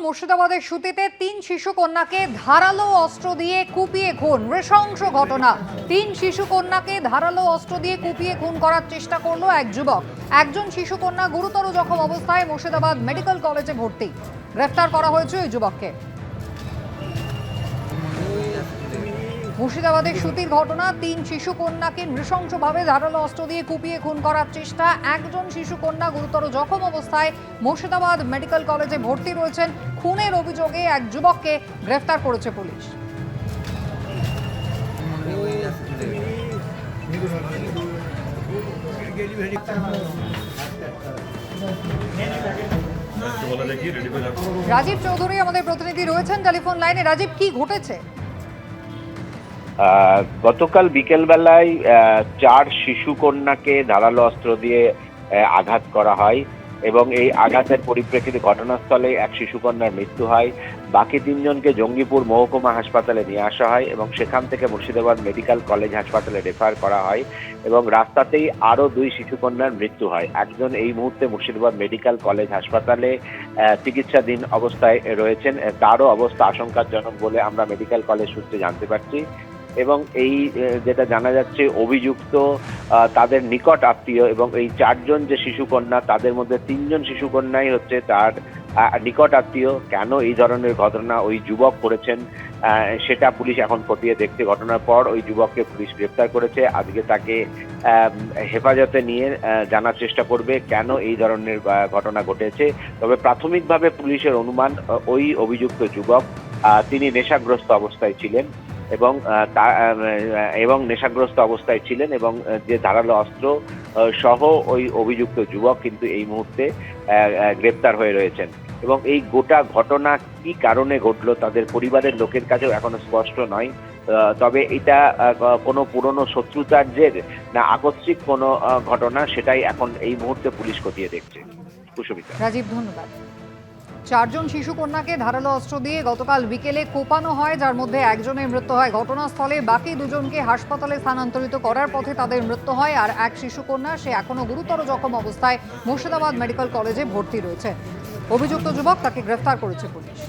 মুর্শিদাবাদের সুতিতে 3 শিশু কন্যাকে ধারালো অস্ত্র দিয়ে কুপিয়ে খুন। নৃশংস ঘটনা। 3 শিশু কন্যাকে ধারালো অস্ত্র দিয়ে কুপিয়ে খুন করার চেষ্টা করলো এক যুবক। একজন শিশু কন্যা গুরুতর জখম অবস্থায় মুর্শিদাবাদ মেডিকেল কলেজে ভর্তি। গ্রেফতার করা হয়েছে ওই যুবককে। মুর্শিদাবাদের সুতির ঘটনা। 3 শিশু কন্যাকে নৃশংসভাবে ধারালো অস্ত্র দিয়ে কুপিয়ে খুন করার চেষ্টা। একজন শিশু কন্যা গুরুতর জখম অবস্থায় মুর্শিদাবাদ মেডিকেল কলেজে ভর্তি রয়েছেন। খুনের অভিযোগে এক যুবককে গ্রেফতার করেছে পুলিশ। রাজীব চৌধুরী আমাদের প্রতিনিধি রয়েছেন টেলিফোন লাইনে। রাজীব, কি ঘটেছে? গতকাল বিকেলবেলায় 4 শিশু কন্যাকে ধারালো অস্ত্র দিয়ে আঘাত করা হয় এবং এই আঘাতের পরিপ্রেক্ষিতে ঘটনাস্থলে এক শিশু কন্যার মৃত্যু হয়। বাকি 3 জনকে জঙ্গিপুর মহকুমা হাসপাতালে নিয়ে আসা হয় এবং সেখান থেকে মুর্শিদাবাদ মেডিকেল কলেজ হাসপাতালে রেফার করা হয় এবং রাস্তাতেই আরও 2 শিশু কন্যার মৃত্যু হয়। একজন এই মুহূর্তে মুর্শিদাবাদ মেডিকেল কলেজ হাসপাতালে চিকিৎসাধীন অবস্থায় রয়েছেন। তারও অবস্থা আশঙ্কাজনক বলে আমরা মেডিকেল কলেজ সূত্রে জানতে পারছি এবং এই যেটা জানা যাচ্ছে অভিযুক্ত তাদের নিকট আত্মীয় এবং এই 4 জন যে শিশু কন্যা তাদের মধ্যে 3 জন শিশু কন্যাই হচ্ছে তার নিকট আত্মীয়। কেন এই ধরনের ঘটনা ওই যুবক করেছেন সেটা পুলিশ এখন খতিয়ে দেখছে। ঘটনার পর ওই যুবককে পুলিশ গ্রেফতার করেছে। আজকে তাকে হেফাজতে নিয়ে জানার চেষ্টা করবে কেন এই ধরনের ঘটনা ঘটেছে। তবে প্রাথমিকভাবে পুলিশের অনুমান ওই অভিযুক্ত যুবক তিনি নেশাগ্রস্ত অবস্থায় ছিলেন এবং নেশাগ্রস্ত অবস্থায় ছিলেন এবং যে ধারালো অস্ত্র সহ ওই অভিযুক্ত যুবক কিন্তু এই মুহূর্তে গ্রেপ্তার হয়ে রয়েছেন এবং এই গোটা ঘটনা কি কারণে ঘটলো তাদের পরিবারের লোকের কাছেও এখনো স্পষ্ট নয়। তবে এটা কোনো পুরনো শত্রুতার জের না আকস্মিক কোনো ঘটনা সেটাই এখন এই মুহূর্তে পুলিশ খতিয়ে দেখছে। কুসুমিতা। রাজীব, ধন্যবাদ। 4 জন শিশু কন্যাকে ধারালো অস্ত্র দিয়ে গতকাল বিকেলে কোপানো হয়, যার মধ্যে একজনের মৃত্যু হয় ঘটনাস্থলে। বাকি 2 জনকে হাসপাতালে স্থানান্তরিত করার পথে তাদের মৃত্যু হয়। আর এক শিশু কন্যা, সে এখনো গুরুতর জখম অবস্থায় মুর্শিদাবাদ মেডিকেল কলেজে ভর্তি রয়েছে। অভিযুক্ত যুবক, তাকে গ্রেফতার করেছে পুলিশ।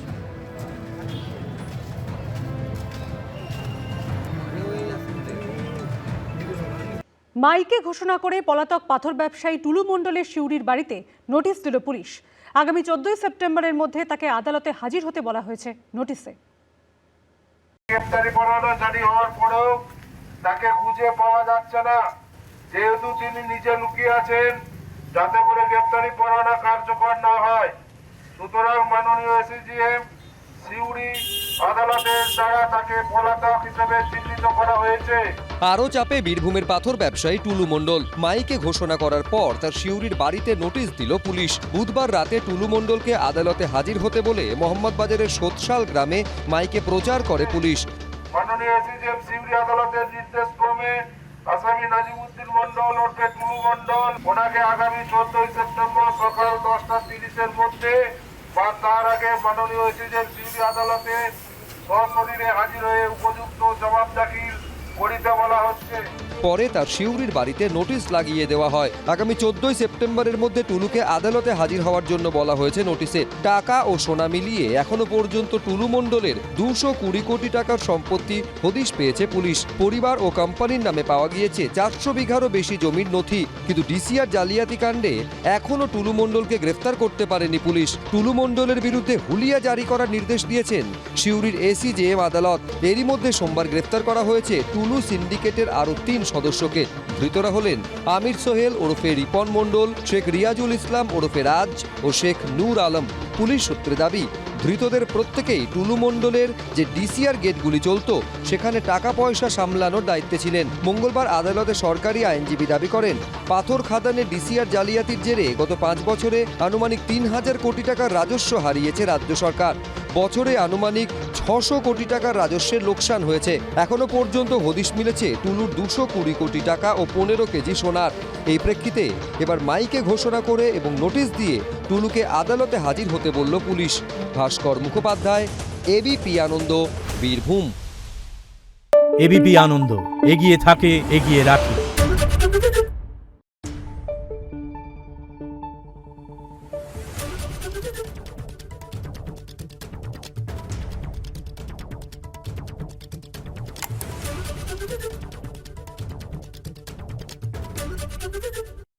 মাইকে ঘোষণা করে পলাতক পাথর ব্যবসায়ী টুলু মণ্ডলের শিউরির বাড়িতে নোটিশ দিল পুলিশ। আগামী 14 সেপ্টেম্বরের মধ্যে তাকে আদালতে হাজির হতে বলা হয়েছে নোটিশে। গ্রেফতারি পরোয়ানা জারি হওয়ার পরেও তাকে খুঁজে পাওয়া যাচ্ছে না, যেহেতু তিনি নিজে লুকিয়ে আছেন, যাতে করে গ্রেফতারি পরোয়ানা কার্যকর না হয়। সুতরাং মাননীয় এসিজিএম শিউরি আদালতের দ্বারা তাকে পলাতক হিসেবে চিহ্নিত করা হয়েছে। আরও চাপে বীরভূমের পাথর ব্যবসায়ী টুলু মণ্ডল। মাইকে ঘোষণা করার পর তার শিউরির বাড়িতে নোটিশ দিল পুলিশ। বুধবার রাতে টুলু মণ্ডলকে আদালতে হাজির হতে বলে মোহাম্মদবাজারের সোতশাল গ্রামে মাইকে প্রচার করে পুলিশ। মাননীয় এসিজিএম শিউরি আদালতের নির্দেশ ক্রমে আসামি নাজিমুদ্দিন মণ্ডল ওরফে টুলু মণ্ডল, ওনাকে আগামী 14 সেপ্টেম্বর সকাল 10:30 মধ্যে বা তার আগে মাননীয় এসিজিএম শিউরি আদালতে সশরীরে হাজির হয়ে উপযুক্ত জবাব দাখিল করিতে বলা হচ্ছে। পরে তার শিউরির বাড়িতে নোটিশ লাগিয়ে দেওয়া হয়। আগামী 14 সেপ্টেম্বরের মধ্যে টুলুকে আদালতে হাজির হওয়ার জন্য বলা হয়েছে নোটিশে। টাকা ও সোনা মিলিয়ে এখনো পর্যন্ত টুলু মণ্ডলের 220 কোটি টাকার সম্পত্তি হদিশ পেয়েছে পুলিশ। পরিবার ও কোম্পানির নামে পাওয়া গিয়েছে 400 বিঘারও বেশি জমির নথি। কিন্তু ডিসিআর জালিয়াতি কাণ্ডে এখনো টুলু মণ্ডলকে গ্রেফতার করতে পারেনি পুলিশ। টুলু মণ্ডলের বিরুদ্ধে হুলিয়া জারি করার নির্দেশ দিয়েছেন শিউরির এসিজেএম আদালত। এরই মধ্যে সোমবার গ্রেফতার করা হয়েছে টুলু সিন্ডিকেটের আরও 3 সদস্যকে। ধৃতরা হলেন আমির সোহেল ওরফে রিপন মণ্ডল, শেখ রিয়াজুল ইসলাম ওরফে রাজ ও শেখ নূর আলম। পুলিশ সূত্রে দাবি, ধৃতদের প্রত্যেকেই টুলু মণ্ডলের যে ডিসিআর গেটগুলি চলত সেখানে টাকা পয়সা সামলানোর দায়িত্বে ছিলেন। মঙ্গলবার আদালতে সরকারি আইনজীবী দাবি করেন, পাথর খাদানে ডিসিআর জালিয়াতির জেরে গত 5 বছরে আনুমানিক 3000 কোটি টাকার রাজস্ব হারিয়েছে রাজ্য সরকার। বছরে আনুমানিক 600 কোটি টাকার রাজস্বের লোকসান হয়েছে। এখনো পর্যন্ত হদিশ মিলেছে টুলুর 220 কোটি টাকা ও 15 কেজি সোনার। এই প্রেক্ষিতে এবার মাইকে ঘোষণা করে এবং নোটিশ দিয়ে টুলুকে আদালতে হাজির হতে বলল পুলিশ। ভাস্কর মুখোপাধ্যায়, এবিপি আনন্দ, বীরভূম। এবিপি আনন্দ, এগিয়ে থাকে, এগিয়ে রাখে।